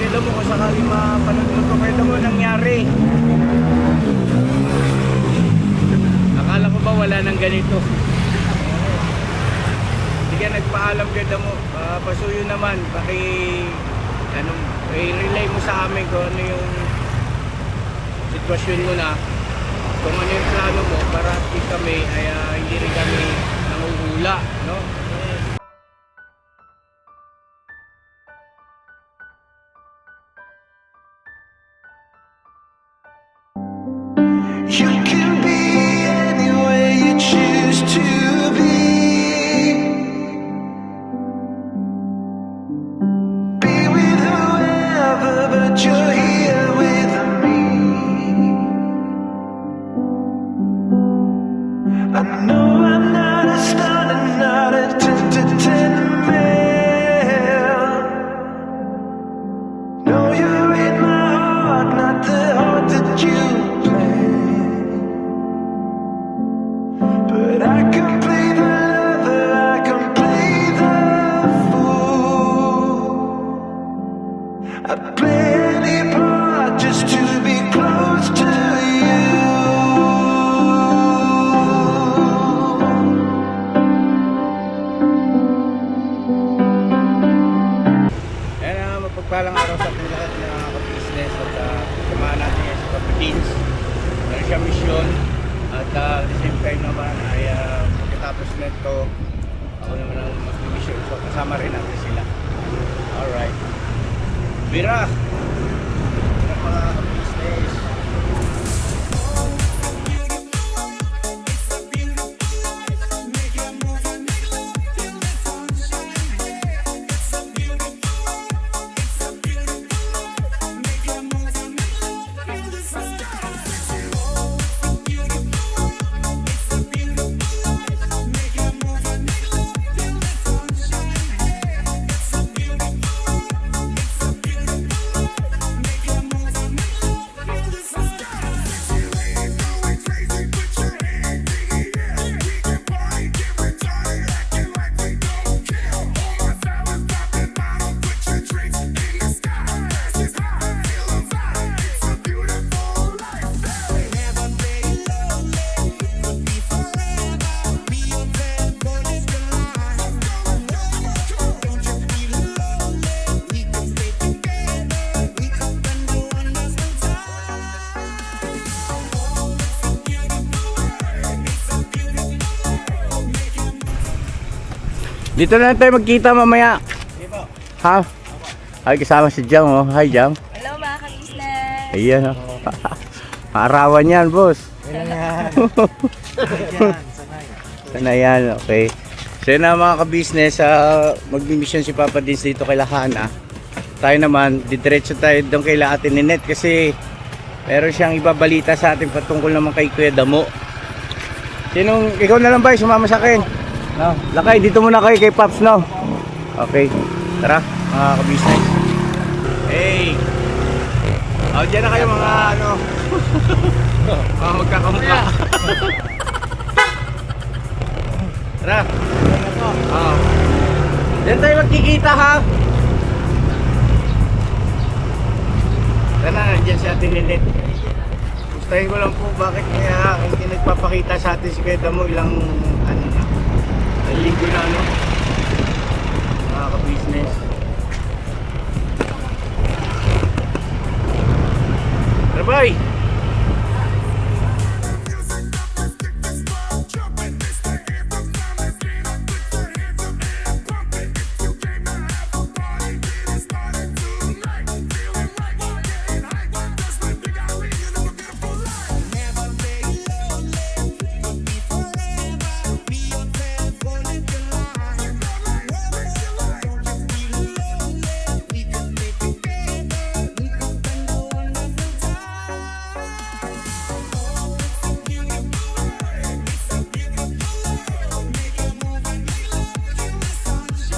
Kaya mo kung sakaling mapanood ko, kaya mo nangyari. Akala ko ba wala nang ganito? Hindi ka nagpaalam kaya mo. Pasuyo naman, i-relay mo sa amin kung ano yung sitwasyon mo na. Kung ano yung plano mo para kami ay hindi rin kami nanguhula, no? You can be anywhere you choose to be. Be with whoever, but you're here with me. I know I'm not a star and not a 10 man. No, you're in my heart, not the heart that you but I can play the lover, I can play the fool. I'd play any part just to be close to you. Ayan na, mapagpalang araw sa ating lahat na business at samahan natin ngayon sa Philippines. Meron siya mission. At at the same time naman ay pagkatapos nito ako naman ang mag-mission, so kasama rin natin sila. Alright, Bira mga business. Dito na lang tayo magkita mamaya. Ha? Ay, kasama si Jam, oh. Hi, Jam. Hello mga ka-business! Ayan, oh. Arawan yan, boss. Sanay yan, okay. So yun na mga ka-business, mag-mission si Papa Dins dito kay Lahana. Tayo naman, didiretso tayo doon kay Ate Ninette kasi meron siyang ibabalita sa atin patungkol naman kay Kuya Damo. Ikaw na lang ba, sumama sa akin? No, lakay, dito muna kayo kay Pops, no? Okay, tara mga ka-business. Hey! Diyan na kayo mga ano mga magkakamukha. Tara! Diyan tayo magkikita, ha? Tara na, nandiyan si Ate Ninette. Gustahin ko lang po bakit kaya hindi nagpapakita sa atin si Kuya Damo ilang ano na linggo na, ano, mga ka-business. Rabay!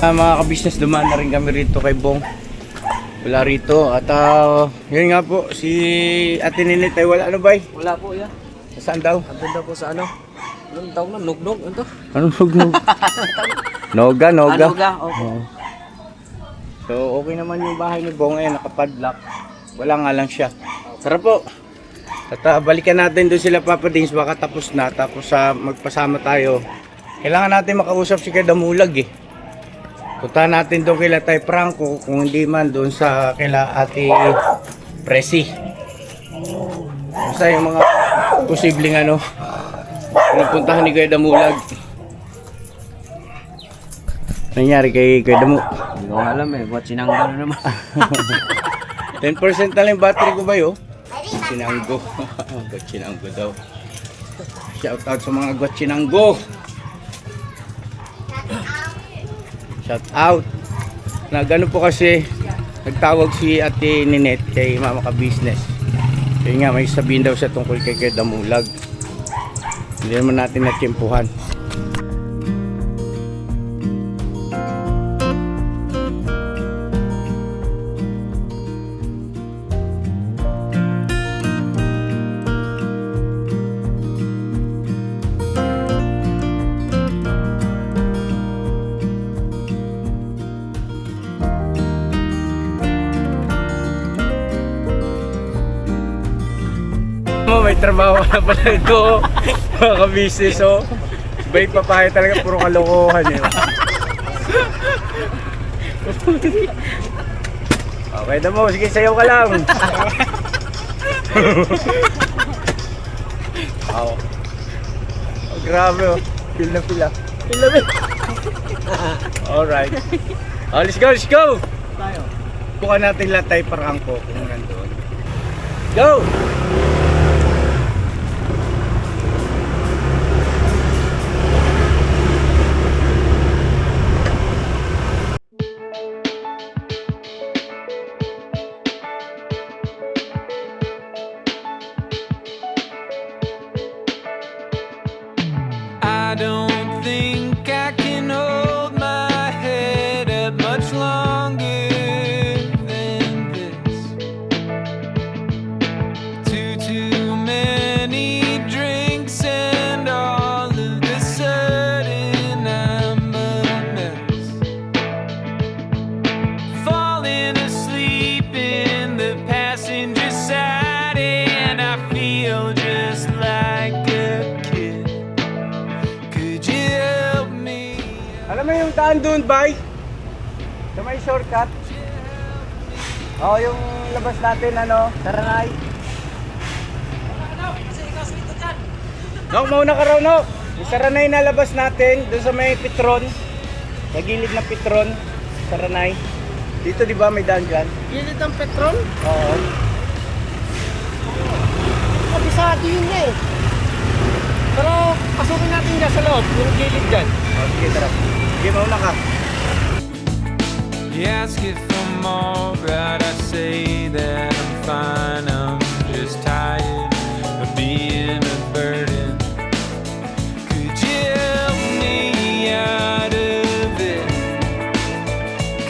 Mga ka-business, dumaan na rin kami rito kay Bong. Wala rito. At yun nga po, si Ate Ninette ay wala. Ano ba? Wala po yan. Saan daw? Andun daw po sa ano? Anong tawag na? Nugnog? Ano to? Anong nugnog? Noga, noga. Noga, opo. So So okay naman yung bahay ni Bong, eh, nakapadlock. Wala nga lang siya. Tara po. At balikan natin doon sila Papa Dins, baka tapos na. Tapos magpasama tayo. Kailangan natin makausap si Kuya Damulag eh. Punta natin doon kila Tay Franco, kung hindi man doon sa kila Ate Presi. Basta yung mga posibleng pinupuntahan ni Kuya Damulag. Nangyari kay Kuya Damu? Hindi ko alam eh. Buat sinanggal na naman. 10% na lang yung battery ko ba yun? Chinanggo. Chinanggo daw. Shout out sa mga Chinanggo. Shout out. Nagano po kasi nagtawag si Ate Ninette kay Mama Ka Business. Kaya nga may sabihin daw siya tungkol kay Kuya Damulag. Hindi naman natin natsimpuhan. May trabaho na pala ito, mga ka-business, so bay papaya talaga, puro kalokohan eh. Okay na mo, sige sayaw ka lang. Oh, grabe oh, feel na feel ah. Feel na feel. Alright. Oh, let's go, let's go! Bukan natin lahat tayo parang ko kung nandun. Go! I don't think I can hold my head up much longer than this. Too many drinks and all of the sudden I'm a mess. Falling asleep in the passenger side and I feel just like a kid. Could you help me? Alam mo yung daan doon, bay? Sa may shortcut? Oo, yung labas natin, Taranay. Nok, mauna ka raw, Nok. Yung Taranay na labas natin, doon sa may Petron. Sa gilid ng Petron, Taranay. Dito, di ba, may daan dyan? Gilid ng Petron? Oo. Kabisado yun eh. Pero pasukin natin dyan sa loob, yung gilid dyan. Oh, sige, tara. Sige, mauna ka. You ask if I'm alright, I say that I'm fine. I'm just tired of being a burden. Could you help me out of it?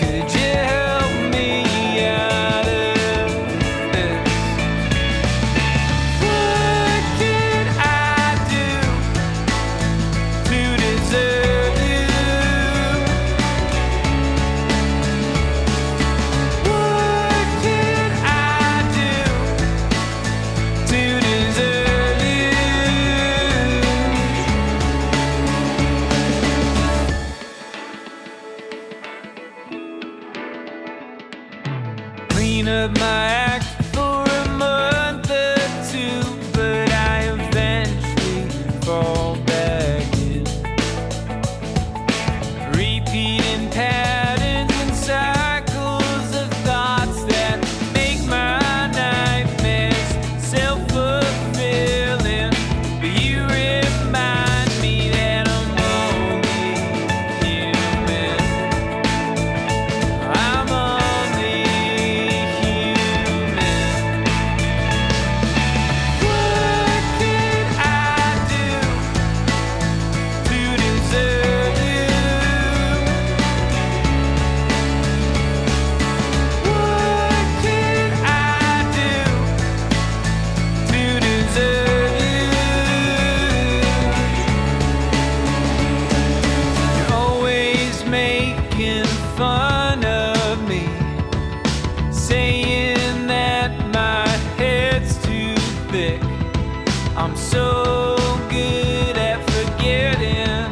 Could you help me out of this? What did I do to deserve you? What did I do to deserve you? Clean up my act for a month or two, but I eventually fall back in. Repeating patterns and cycles of thoughts that make my nightmares self-fulfilling. But you remind me that I'm only human. I'm only human. I'm so good at forgetting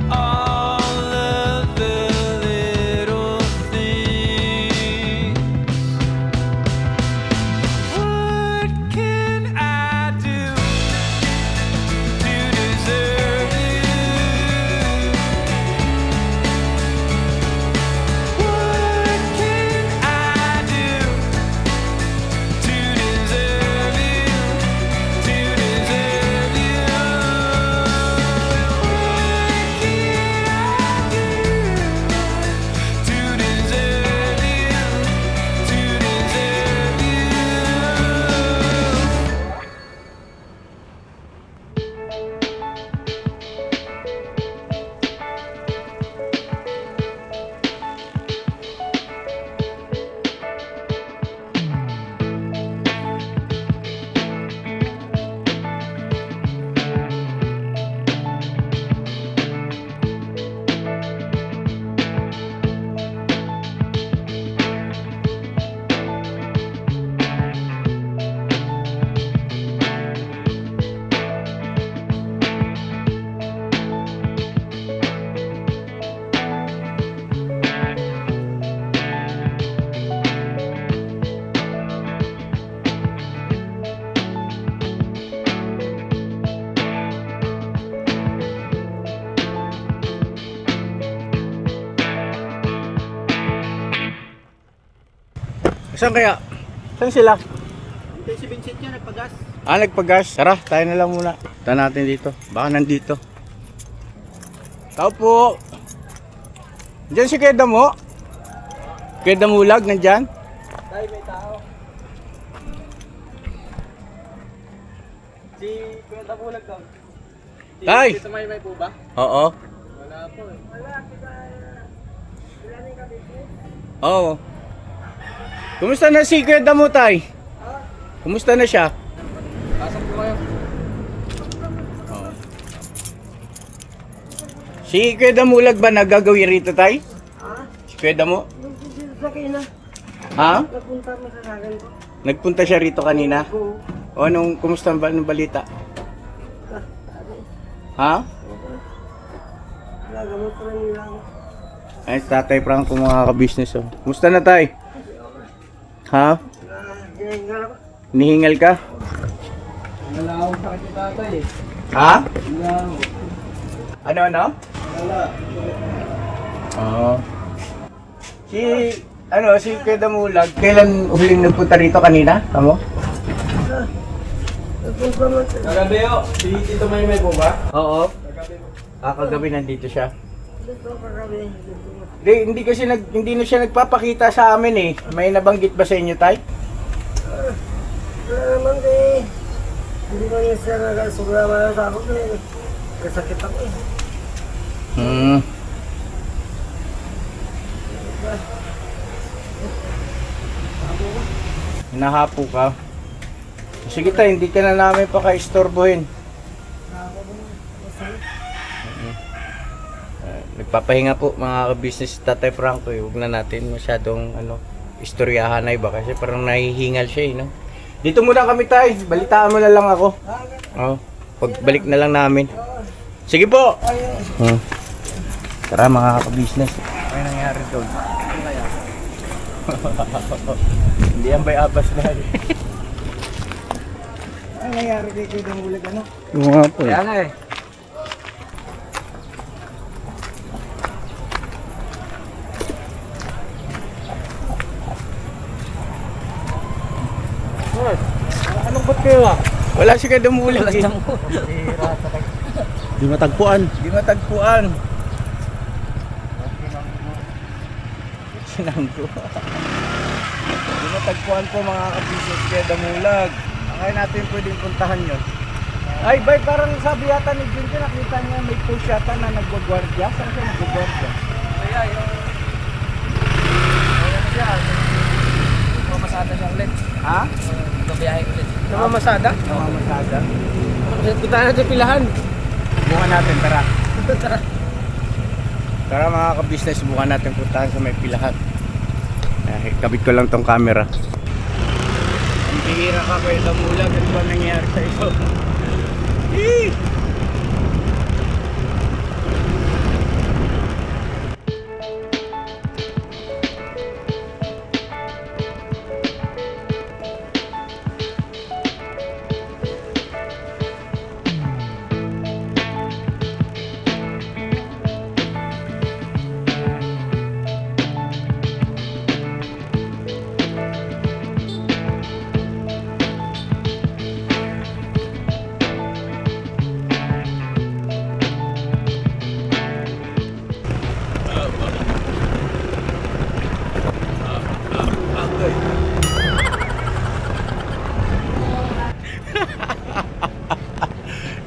all of the little things. What can I do to deserve you? What can I do to deserve you? To deserve you? What can I do to deserve you? To deserve you? Saan kaya? Saan sila? Ito si Vincent niya, nagpagas. Nagpagas. Tara, tayo na lang muna. Punta natin dito. Baka nandito. Tao po. Diyan si Kuya Damo. Kuya Damulag, nandyan? Dahil may tao. Si Kuya Damulag daw. Tay! Dito may po ba? Oo. Wala po eh. Oo. Kumusta na si Kuya Damo, Tay? Kumusta na siya? Pasok po kayo. Si Kuya Damulag ba nagagawin rito, Tay? Si Kuya Damo? Ha? Napunta mo sa akin ko. Nagpunta siya rito kanina? Oo. O kumusta ba anong balita? Ha? Nagamot ko lang nila ako. Ay, Tatay Franco mga ka-business. Oh. Kumusta na, Tay? Ha? Ginahingal ako. Nihingal ka? Wala akong sakit ni tatay eh. Ha? Wala ako. Ano? Wala. Oo. Si Kuya Damulag, kailan huling nagpunta rito kanina? Tamo? Napunta mo sa... Kagabi o. Si Tito Maymay po ba? Oo. Kagabi po. Kagabi nandito siya. Dito kagabi. Hindi kasi hindi na siya nagpapakita sa amin eh. May nabanggit ba sa inyo, Tay? Wala naman eh. Hindi ko niya siya nagasugrama sa ako eh. Kasakit ako eh. Hinahapo ka. Sige Tay, hindi ka na namin paka-istorbohin. Nagpapahinga po mga ka-business si Tatay Franco eh. Huwag na natin masyadong istoryahan na iba kasi parang nahihingal siya eh, no? Dito muna kami, Tay. Balitaan mo na lang ako. Oh, pagbalik na lang namin. Sige po. Tara mga ka-business. Ano nangyari doon? Hindi yan by abas na. Ano nangyari kay Kuya Damulag, ano? Yung nga po Kaya nga eh. Anong ba't kayo ah? Wala si Kuya Damulag eh. Di matagpuan. Di matagpuan. Sinanggo. Di matagpuan po mga ka-business Kuya Damulag. Kaya natin pwedeng puntahan yun. Ay, bay, parang sabi yata ni Junjo, nakita niya may push yata na nagwagwardya. Saan siya nagwagwardya? Kaya yung... Ano siya? Mamasada siya ulit. Ha? Babiyahe ulit. Namamasada? Namamasada. Punta na dyan pilahan. Bukan natin, tara. Tara mga ka-business, bukan natin puntahan sa may pilahan. Kabit ko lang tong camera. Ang Bihira ka kayo Damulag. Ano ba nangyari sa iyo?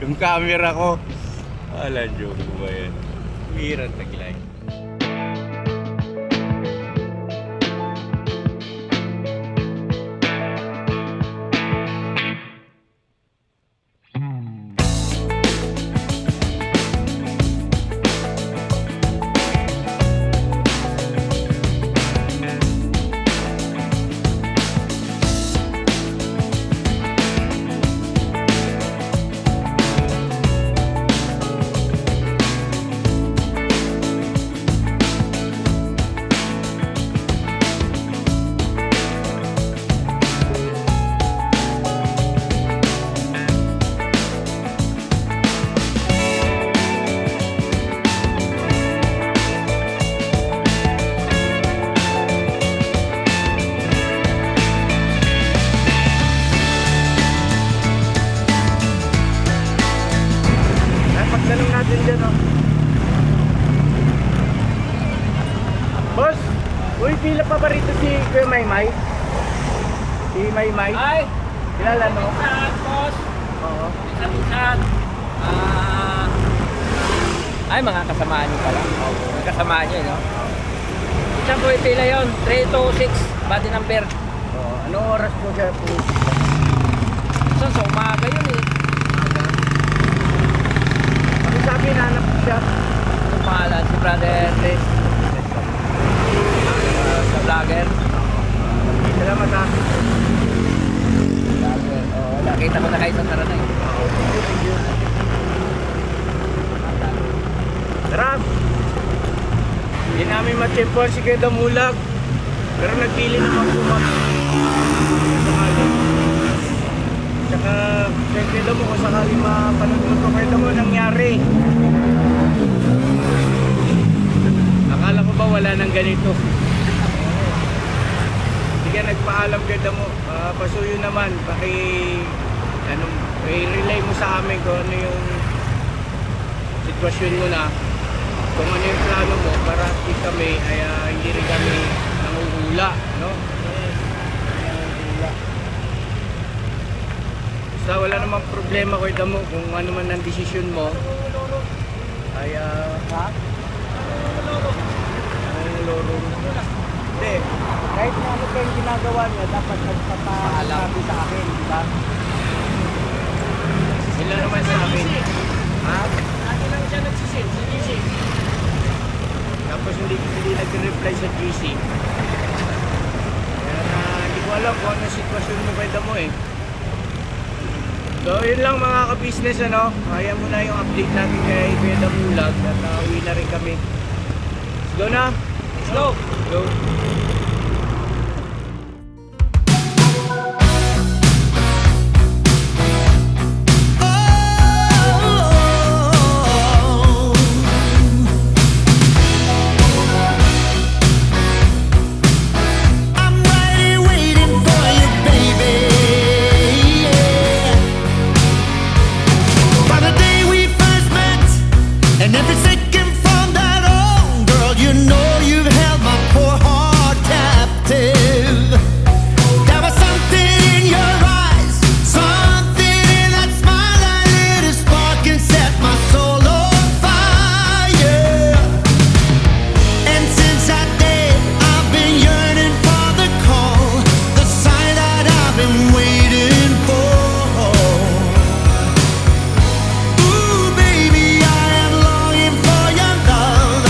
Yung camera ko. Ala, joke ba yan? Hirang taglay. Pagtanong natin dyan, oh. Boss, uy, pila pa ba rito si Kuya Maymay? Si Maymay? Ay! Kilala mo? Saan, boss? Oo. Minsan. Ay, mga kasamaan niyo pala. Mga kasamaan niyo, no? Minsan po ipila yun. 326, body number. Oo. Anong oras po siya po? Minsan sa umaga yun eh. Ako sabi, nanap ko siya. Ang pangalan, si Brother Chris. Sa vlogger. Salamat ha. Vlogger. Oo, nakita ko na kayo sa Taranay. Sarap! Hindi namin matsempuan si Kuya Damulag. Pero nagpili naman po kami. Tsaka, Kuya Damo, kung sakaling mapanood ko Kuya Damo, nangyari. Akala ko ba wala nang ganito? Hindi ka nagpaalam Kuya Damo. Pasuyo naman, relay mo sa amin kung ano yung sitwasyon mo na. Kung ano yung plano mo para kami ay hindi rin kami nanguhula, no? Nanguhula. Basta wala namang problema Kuya Damo kung ano man ang desisyon mo ay loro. Hindi, kahit na ano kayong ginagawa niya, dapat nagpapasabi sa akin, di ba? Sila naman sa akin. Ha? Ano lang siya nagsisit, si GC. Tapos hindi nag-reply sa GC. Kaya hindi ko alam kung ano sitwasyon mo Kuya Damo eh. So yun lang mga ka-business, ano. Kaya mo na yung update natin kay Kuya Damulag at uwi na rin kami. Let's go na. Let's go. Go. I'm ready, waiting for you, baby. By the day we first met, and every second from that on, girl, you know you've held my poor heart captive. There was something in your eyes, something in that smile that lit a spark and set my soul on fire. And since that day, I've been yearning for the call, the sign that I've been waiting for. Ooh, baby, I am longing for your love.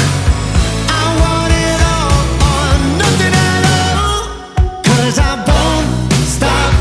I want it all or nothing at all. 'Cause I won't stop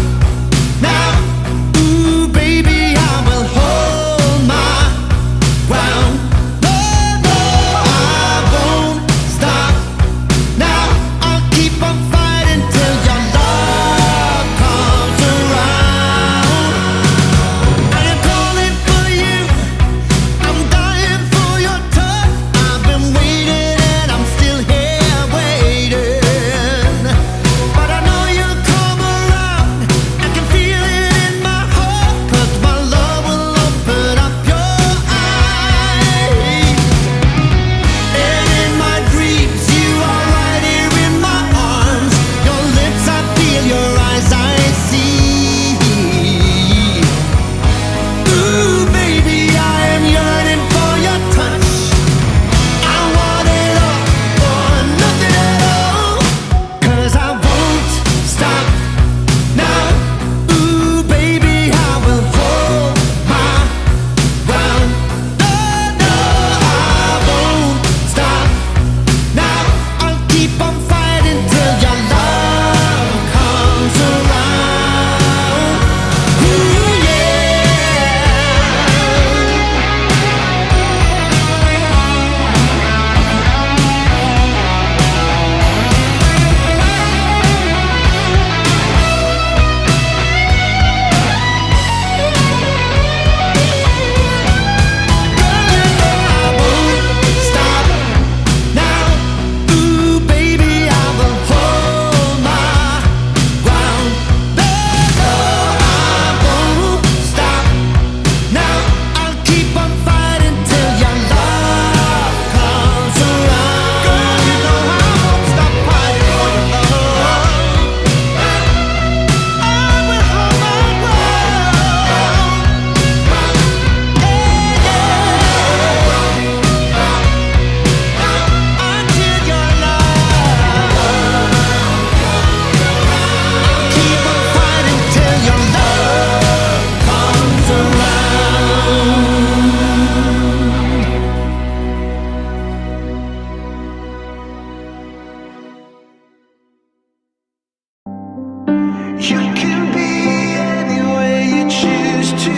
You can be any way you choose to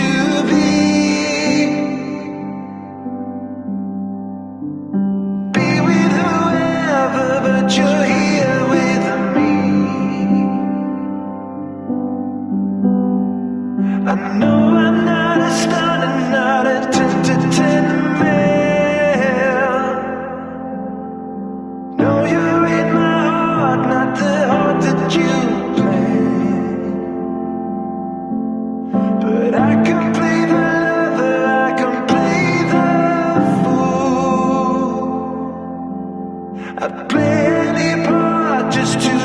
be. Be with whoever, but you're here with me. I know I'm not a star and not a 10 to 10 man. No, you're in my heart, not the heart that you play. But I can play the lover, I can play the fool. I'd play any part just to